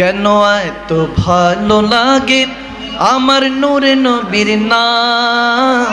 কেন এত ভালো লাগে আমার নূরে নবীর নাম,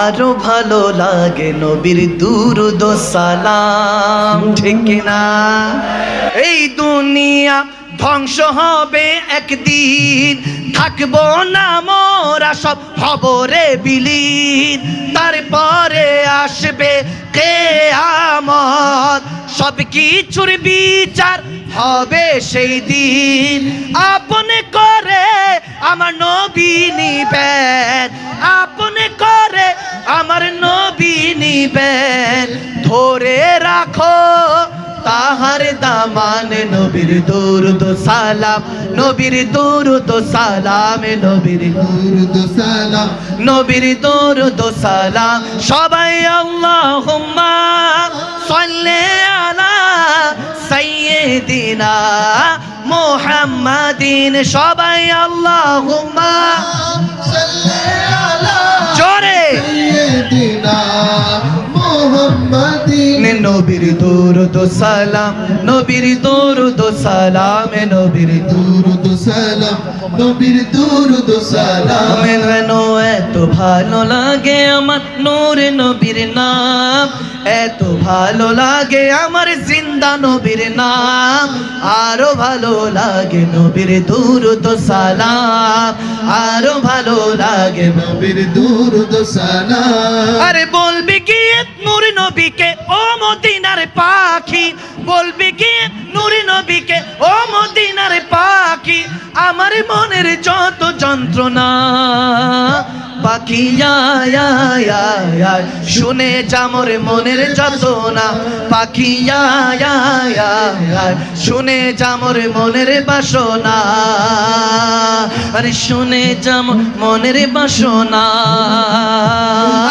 আরো ভালো লাগে নবীর দুরূদ ও সালাম। ঠিক না? এই দুনিয়া ধ্বংস হবে একদিন, থাকবো না মোরা সব হব রে বিলীন। তারপরে আসবে কিয়ামত, সব কিছুর বিচার হবে সেই দিন। আপনে করে আমার নবী নিবেন, আপনে করে আমার নবী নিবেন। ধরে রাখো তাহার দামানে নবীর দুরূদ ও সালাম, নবীর দুরূদ ও সালাম, নবীর দুরূদ ও সালাম, নবীর দুরূদ ও সালাম। সবাই আল্লাহুম্মা সাল্লি আলা সাইয়্যিদিনা মুহাম্মাদিন। সবাই আল্লাহুম্মা সাল্লি আলা জোরে সাইয়্যিদিনা মুহাম্মাদিন। নবীর দুরূদ ও সালাম, নবীর দুরূদ ও সালাম, নবীর দুরূদ ও সালাম, নবীর দুরূদ ও সালাম। কেন এত ভালো লাগে আমার নূরে নবীর নাম, এত ভালো লাগে আমার জিন্দা নবীর নাম, আরো ভালো লাগে নবীর দুরূদ ও সালাম, আরো ভালো লাগে নবীর দুরূদ ও সালাম। আরে বলবি কি নূরে নবীকে ও মদিনার পাখি, বলবি কি নূরে নবীকে ও মদিনার পাখি। আমার মনের যত যন্ত্রণা পাখি শুনে যামর মনের যাতনা, পাখি শুনে যামর মনের বাসনা, আরে শুনে যামর মনের বাসনা।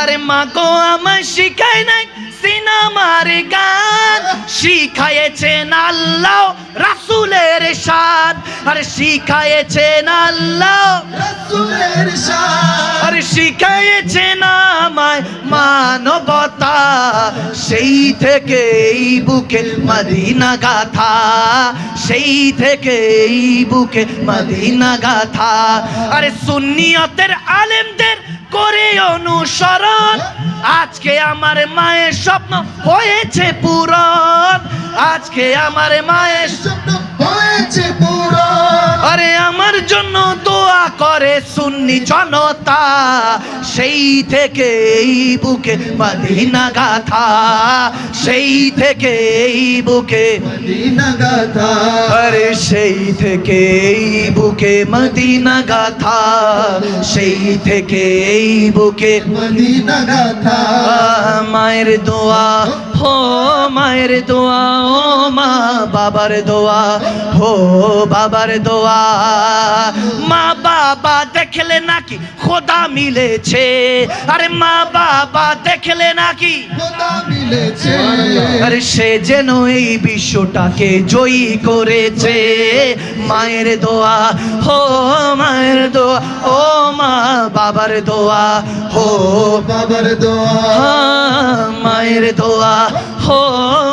আরে মা গো আমায় শিখায় নাই সিনেমার গান, শিখায়েছেন আল্লাহ রাসূলের শান। আরে শিখায়েছেন আল্লাহ রাসূলের শান, আরে শিখায়েছেন আমায় মানবতা। সেই থেকে এই বুকে মদিনা গাথা, সেই থেকে এই বুকে মদিনা গাথা। আরে সুন্নিয়তের আলেমদের করে অনুসরণ, আজকে আমার মায়ের স্বপ্ন হয়েছে পূরণ, আজকে আমার মায়ের স্বপ্ন হয়েছে পূরণ। আরে আমার জন্য দোয়া করে সুন্নি জনতা, সেই থেকে এই বুকে মদিনা গাথা, সেই থেকে এই বুকে মদিনা গাথা। আরে সেই থেকে এই বুকে মদিনা গাথা, সেই থেকে এই বুকে মদিনা গাথা। মায়ের দোয়া হো মায়ের দোয়া, ও মা বাবার দোয়া হো বাবার দোয়া। মা বাবা দেখলে নাকি খোদা মিলেছে, আরে মা বাবা দেখলে নাকি খোদা মিলেছে। আরে সে যেন এই বিশ্বটাকে জয়ী করেছে। মায়ের দোয়া হো মায়ের দোয়া, ও মা বাবার দোয়া হো বাবার দোয়া। মায়ের দোয়া হো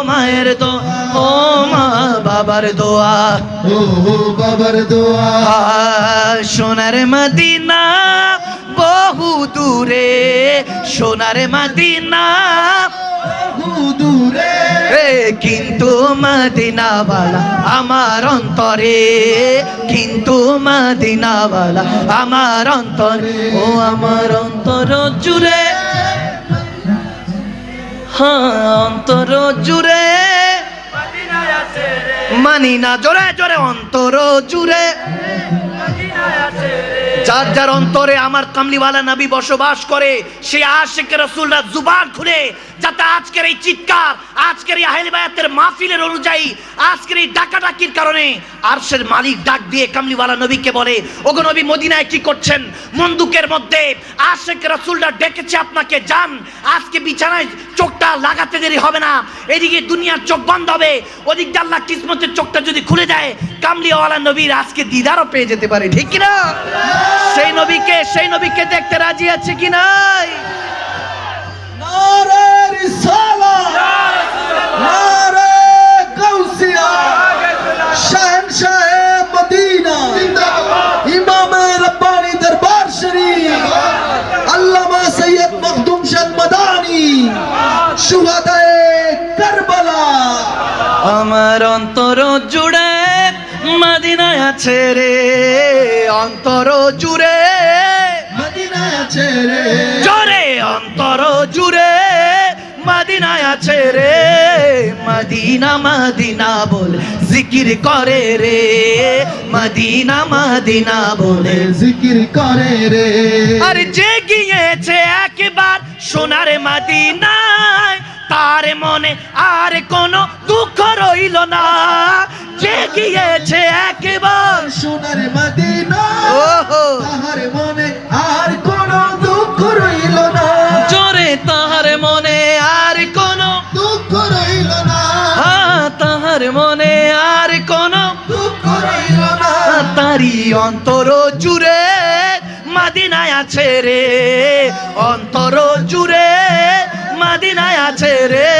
মায়ের দোয়া, ও মা বাবার দোয়া ও বাবার দোয়া। সোনার মদিনা বহু দূরে, সোনার মদিনা বহু দূরে, কিন্তু মদিনাওয়ালা আমার অন্তরে, কিন্তু মদিনাওয়ালা আমার অন্তরে। ও আমার অন্তর জুড়ে, হ্যাঁ অন্তর জুড়ে মানি না, জোরে জোরে অন্তর জুড়ে। যার যার অন্তরে আমার কামলিওয়ালা নবী বসবাস করে, সেই আশিক রাসূলরা জুবান খুলে যাতে আজকের এই চিৎকার, আজকের এই আহলে বায়াতের মাহফিলের অনুযায়ী, আজকের এই ডাকাডাকির কারণে আরশের মালিক ডাক দিয়ে কামলিওয়ালা নবীকে বলে, ওগো নবী মদিনায় কি করছেন? মন্দুকের মধ্যে আশিক রাসূলরা ডেকেছে আপনাকে, যান আজকে বিছানায় চোখটা লাগাতে দেরি হবে না। এদিকে দুনিয়ার চোখ বন্ধ হবে, ওদিক দিয়ে আল্লাহ কিসমতের চোখটা যদি খুলে দেয়, কামলিওয়ালা নবীর আজকে দিদারও পেয়ে যেতে পারে। ঠিক কিনা? সেই নবীকে দেখতে রাজি আছে কি নাই? নারে রিসালাত, নারে গাউসিয়া, শাহেনশাহ আমার অন্তর জুড়ে মদিনায় আছে রে, অন্তর জুড়ে মদিনায় আছে রে, জোরে অন্তর জুড়ে মদিনায় আছে রে, মদিনা মদিনা বলে জিকির করে রে, মদিনা মদিনা বলে জিকির করে রে। আর যে গিয়েছে একবার সোনার মদিনায়, তার মনে আর কোনো দুঃখ রইল না। যে গিয়েছে একবার সোনার মদিনা, ওহো তাহার মনে আর কোনো দুঃখ রইল না, জোরে তাহার মনে আর কোনো দুঃখ রইল না, তাহার মনে আর কোনো দুঃখ রইল না। তারি অন্তর জুড়ে মদিনায় আছে রে, অন্তর জুড়ে মদিনায় আছে রে,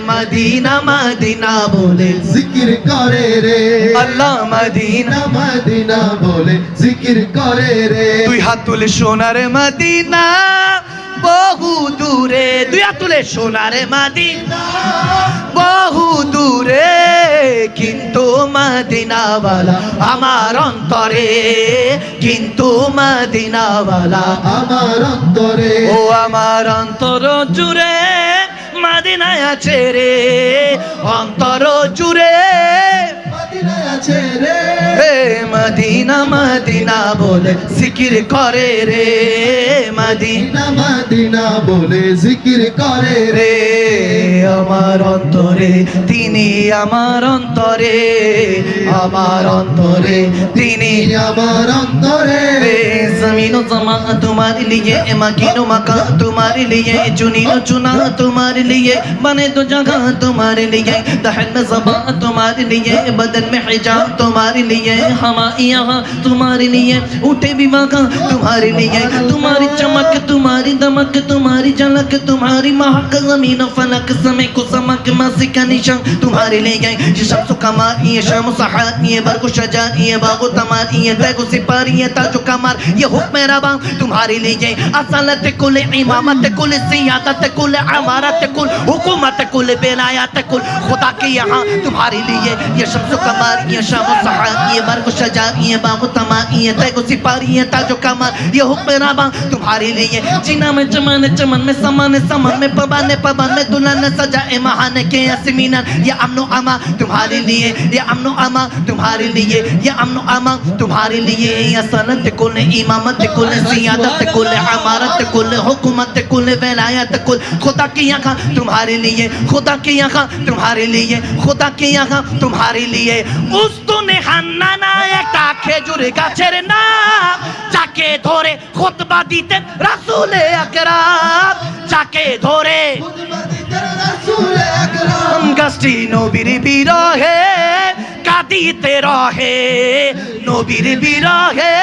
মদিনা মদিনা বলে জিকির করে রে, আল্লাহ মদিনা। মদিনা বলে জিকির করে রে। দুই হাত তুলে সোনার মদিনা বহু দূরে, দুই হাত তুলে সোনার মদিনা বহু দূরে, কিন্তু মদিনাওয়ালা আমার অন্তরে, কিন্তু মদিনাওয়ালা আমার অন্তরে, ও আমার অন্তর জুড়ে মদিনায় আছে রে, অন্তর জুড়ে মদিনায় আছে রে, হে মদিনা মদিনা বলে জিকির করে রে, মদিনা মদিনা বলে জিকির করে রে। রে আমার অন্তরে তিনি, আমার অন্তরে, আমার অন্তরে তিনি আমার অন্তরে, जमीन व जमा तुम्हारे लिए, मकीनो मका तुम्हारे लिए, चुनीनो चुना तुम्हारे लिए, बने तो जगह तुम्हारे लिए, दहन में ज़बा तुम्हारे लिए, बदन में हिजाब तुम्हारे लिए, हवा यहाँ तुम्हारे लिए, उठे भी मका तुम्हारे लिए, तुम्हारी चमक तुम्हारी दमक तुम्हारी झलक तुम्हारी महक, ज़मीन फलक समय को समक मसी का निशान तुम्हारे लिए, ये शम्स कमार ये शाम सहार ये बरगो शजार ये बागो तमार ये तैगो सिपारी ये ताजो कमार, ये हुक्म रबा तुम्हारे लिए, असलत कुल इमामत कुल सियादत कुल अमारत कुल हुकूमत कुल बेलायत कुल, खुदा के यहाँ तुम्हारे लिए, ये शम्स कमार ये शाम सहार ये बरगो शजार ये बागो तमार ये तैगो सिपारी ये ताजो कमार, ये हुक्म रबा तुम्हारे लिए, जीना में चमन चमन में समान समन में पवन में दुल्हन सजाए महान के यासमीना, ये अमनो अमा तुम्हारे लिए, ये अमनो अमा तुम्हारे लिए, ये अमनो अमा तुम्हारे लिए, ये सनत कुल इमामत कुल सियादत कुल अमारत कुल हुकूमत कुल वलायत कुल, खुदा के यहाँ तुम्हारे लिए, खुदा के यहाँ तुम्हारे लिए, खुदा के यहाँ तुम्हारे लिए। उस्तुने हान्नाना একটা খেজুর গাছের নাম, যাকে ধরে খুতবা দিতেন রাসূলে আকরাম, যাকে ধরে রাসূলে আকরাম, গাছটি নবীর বিরহে কাঁদিতে রহে, নবীর বিরহে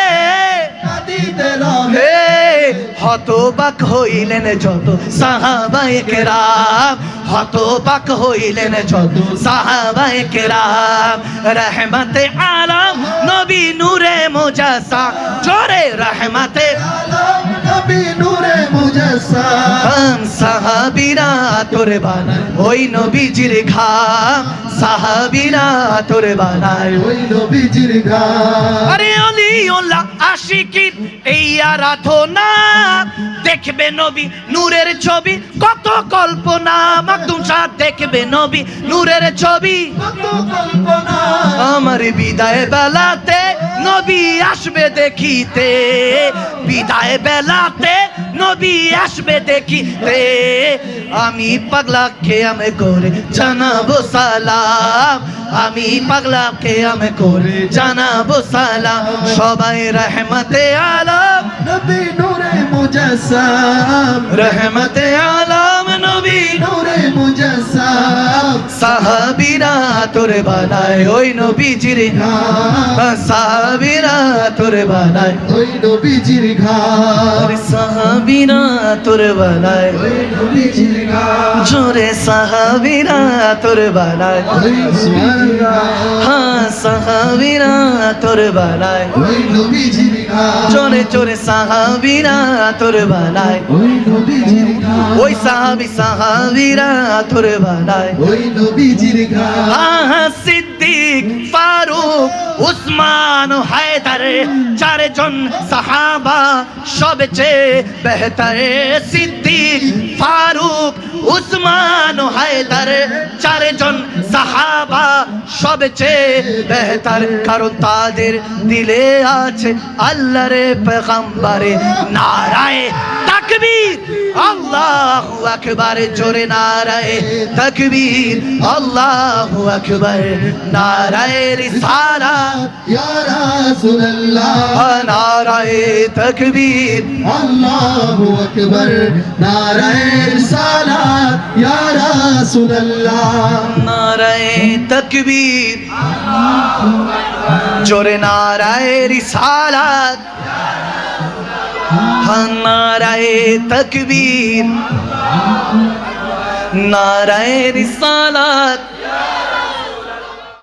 কাঁদিতে রহে। হে হতবাক হইলেন যত সাহাবায়ে কেরাম, হতবাক হইলেন যত সাহাবায়ে কেরাম, রহমতে আলম নবী নূরে মুজাসসাম, জোরে রহমতে আলম নবী নূরে মুজাসসাম, সাহাবীরা তোর বানায় ওই নবীজির ঘাম, সাহাবীরা তোর বানায় ওই নবীজির গান। আরে অলিউল্লাহ আশিকির এই আরাধনা, দেখবে নবী নূরের ছবি কত কল্পনা, মাকদুম শাহ দেখবে নবী নূরের ছবি কত কল্পনা, আমার বিদায় বেলাতে নবী আসবে দেখিতে, বিদায় বেলাতে নবী আসবে দেখিতে, আমি পাগলাকে আমি করে জানাবো সালাম, আমি পাগলাকে আমি করে জানাবো সালাম, সবাই রহমতে আলম নবী নূরে মুজাসসাম, রহমতে আলম নবী নূরে মুজাসসাম, সাহাবীরা তোর বানায় ওই নবীজির গান। সাহাবীরা তোর বানায়, ওই নবীজির গান, সাহাবীরা তোর বানায়, ওই নবীজির গান, জোরে সাহাবীরা তোর বানায়, ওই নবীজির গান, হ্যাঁ সাহাবীরা তোর বালায় ওই নবীজির নাম চোরে চোরে সাহাবীরা তোর বালায় ওই নবীজির নাম ওই সাহাবীরা তোর বালায় ওই নবীজির নাম হ্যাঁ সিদ্দিক ফারুক উসমান ও হায়দার চারজন সাহাবা সবচেয়ে বেহতর সিদ্দিক ফারুক উসমান ও হায়দার চারজন সাহাবা সবচেয়ে বেহতর কারণ তাদের দিলে আছে আল্লাহর পেগম্বরে নারায়ে তাকবীর আল্লাহু আকবার জোরে নারায়ে তাকবীর আল্লাহু আকবার নারায়ে রিসালাত ইয়া রাসূলুল্লাহ নারায়ে তাকবীর আল্লাহু আকবার নারায়ে রিসালাত ইয়া রাসূলুল্লাহ নারায়ে তাকবীর জোরে নারায়ে রিসালাত নারায়ে তাকবীর নারায়ে রিসালাত